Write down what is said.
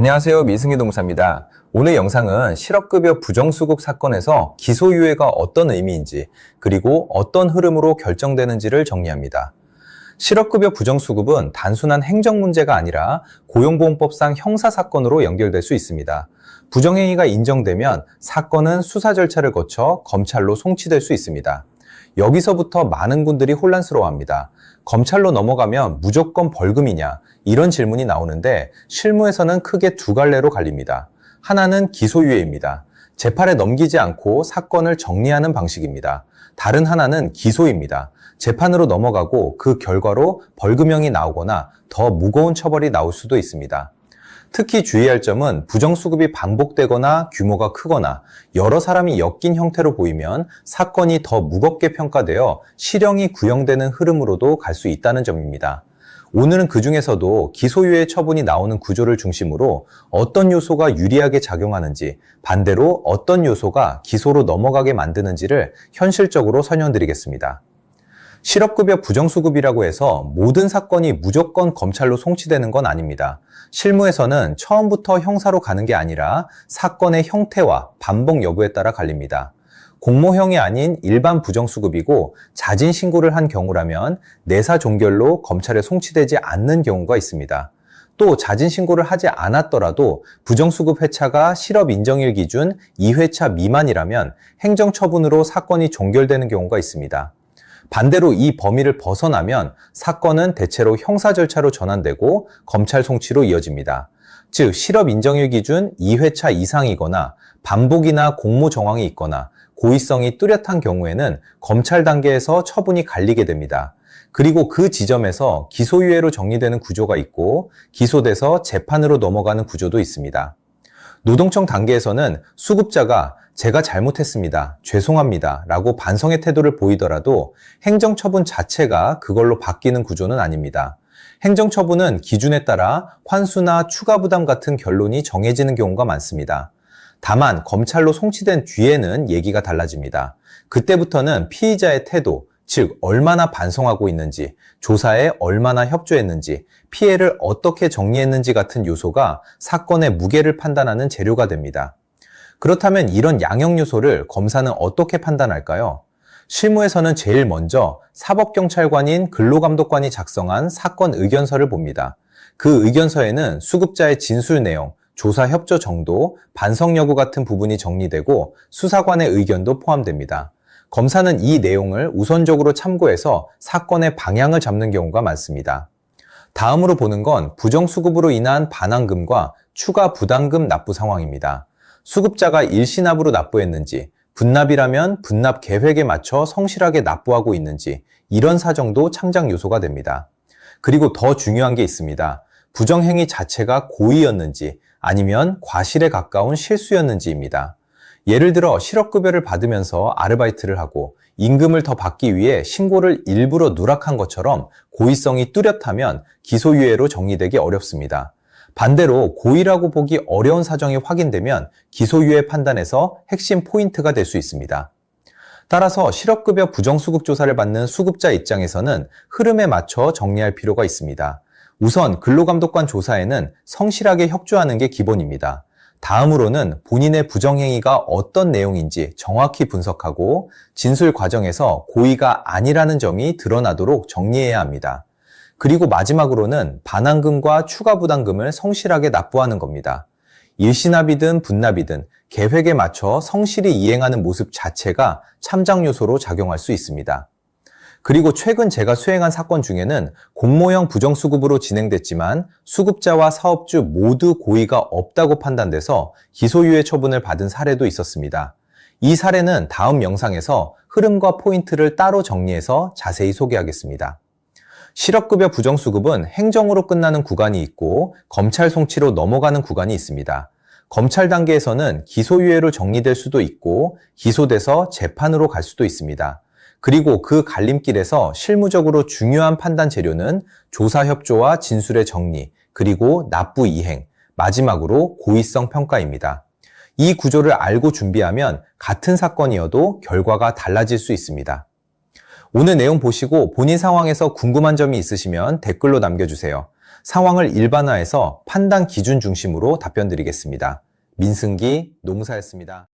안녕하세요. 미승희 동사입니다. 오늘 영상은 실업급여 부정수급 사건에서 기소유예가 어떤 의미인지 그리고 어떤 흐름으로 결정되는지를 정리합니다. 실업급여 부정수급은 단순한 행정문제가 아니라 고용보험법상 형사사건으로 연결될 수 있습니다. 부정행위가 인정되면 사건은 수사 절차를 거쳐 검찰로 송치될 수 있습니다. 여기서부터 많은 분들이 혼란스러워합니다. 검찰로 넘어가면 무조건 벌금이냐? 이런 질문이 나오는데 실무에서는 크게 두 갈래로 갈립니다. 하나는 기소유예입니다. 재판에 넘기지 않고 사건을 정리하는 방식입니다. 다른 하나는 기소입니다. 재판으로 넘어가고 그 결과로 벌금형이 나오거나 더 무거운 처벌이 나올 수도 있습니다. 특히 주의할 점은 부정수급이 반복되거나 규모가 크거나 여러 사람이 엮인 형태로 보이면 사건이 더 무겁게 평가되어 실형이 구형되는 흐름으로도 갈 수 있다는 점입니다. 오늘은 그 중에서도 기소유예 처분이 나오는 구조를 중심으로 어떤 요소가 유리하게 작용하는지, 반대로 어떤 요소가 기소로 넘어가게 만드는지를 현실적으로 설명드리겠습니다. 실업급여 부정수급이라고 해서 모든 사건이 무조건 검찰로 송치되는 건 아닙니다. 실무에서는 처음부터 형사로 가는 게 아니라 사건의 형태와 반복 여부에 따라 갈립니다. 공모형이 아닌 일반 부정수급이고 자진 신고를 한 경우라면 내사 종결로 검찰에 송치되지 않는 경우가 있습니다. 또 자진 신고를 하지 않았더라도 부정수급 회차가 실업 인정일 기준 2회차 미만이라면 행정처분으로 사건이 종결되는 경우가 있습니다. 반대로 이 범위를 벗어나면 사건은 대체로 형사 절차로 전환되고 검찰 송치로 이어집니다. 즉, 실업 인정일 기준 2회차 이상이거나 반복이나 공모 정황이 있거나 고의성이 뚜렷한 경우에는 검찰 단계에서 처분이 갈리게 됩니다. 그리고 그 지점에서 기소유예로 정리되는 구조가 있고 기소돼서 재판으로 넘어가는 구조도 있습니다. 노동청 단계에서는 수급자가 제가 잘못했습니다, 죄송합니다 라고 반성의 태도를 보이더라도 행정처분 자체가 그걸로 바뀌는 구조는 아닙니다. 행정처분은 기준에 따라 환수나 추가 부담 같은 결론이 정해지는 경우가 많습니다. 다만 검찰로 송치된 뒤에는 얘기가 달라집니다. 그때부터는 피의자의 태도, 즉 얼마나 반성하고 있는지, 조사에 얼마나 협조했는지, 피해를 어떻게 정리했는지 같은 요소가 사건의 무게를 판단하는 재료가 됩니다. 그렇다면 이런 양형 요소를 검사는 어떻게 판단할까요? 실무에서는 제일 먼저 사법경찰관인 근로감독관이 작성한 사건 의견서를 봅니다. 그 의견서에는 수급자의 진술 내용, 조사 협조 정도, 반성 여부 같은 부분이 정리되고 수사관의 의견도 포함됩니다. 검사는 이 내용을 우선적으로 참고해서 사건의 방향을 잡는 경우가 많습니다. 다음으로 보는 건 부정수급으로 인한 반환금과 추가 부담금 납부 상황입니다. 수급자가 일시납으로 납부했는지, 분납이라면 분납 계획에 맞춰 성실하게 납부하고 있는지, 이런 사정도 창작 요소가 됩니다. 그리고 더 중요한 게 있습니다. 부정행위 자체가 고의였는지 아니면 과실에 가까운 실수였는지입니다. 예를 들어 실업급여를 받으면서 아르바이트를 하고 임금을 더 받기 위해 신고를 일부러 누락한 것처럼 고의성이 뚜렷하면 기소유예로 정리되기 어렵습니다. 반대로 고의라고 보기 어려운 사정이 확인되면 기소유예 판단에서 핵심 포인트가 될 수 있습니다. 따라서 실업급여 부정수급 조사를 받는 수급자 입장에서는 흐름에 맞춰 정리할 필요가 있습니다. 우선 근로감독관 조사에는 성실하게 협조하는 게 기본입니다. 다음으로는 본인의 부정행위가 어떤 내용인지 정확히 분석하고 진술 과정에서 고의가 아니라는 점이 드러나도록 정리해야 합니다. 그리고 마지막으로는 반환금과 추가 부담금을 성실하게 납부하는 겁니다. 일시납이든 분납이든 계획에 맞춰 성실히 이행하는 모습 자체가 참작 요소로 작용할 수 있습니다. 그리고 최근 제가 수행한 사건 중에는 공모형 부정수급으로 진행됐지만 수급자와 사업주 모두 고의가 없다고 판단돼서 기소유예 처분을 받은 사례도 있었습니다. 이 사례는 다음 영상에서 흐름과 포인트를 따로 정리해서 자세히 소개하겠습니다. 실업급여 부정수급은 행정으로 끝나는 구간이 있고 검찰 송치로 넘어가는 구간이 있습니다. 검찰 단계에서는 기소유예로 정리될 수도 있고 기소돼서 재판으로 갈 수도 있습니다. 그리고 그 갈림길에서 실무적으로 중요한 판단 재료는 조사 협조와 진술의 정리, 그리고 납부 이행, 마지막으로 고의성 평가입니다. 이 구조를 알고 준비하면 같은 사건이어도 결과가 달라질 수 있습니다. 오늘 내용 보시고 본인 상황에서 궁금한 점이 있으시면 댓글로 남겨주세요. 상황을 일반화해서 판단 기준 중심으로 답변 드리겠습니다. 민승기 농사였습니다.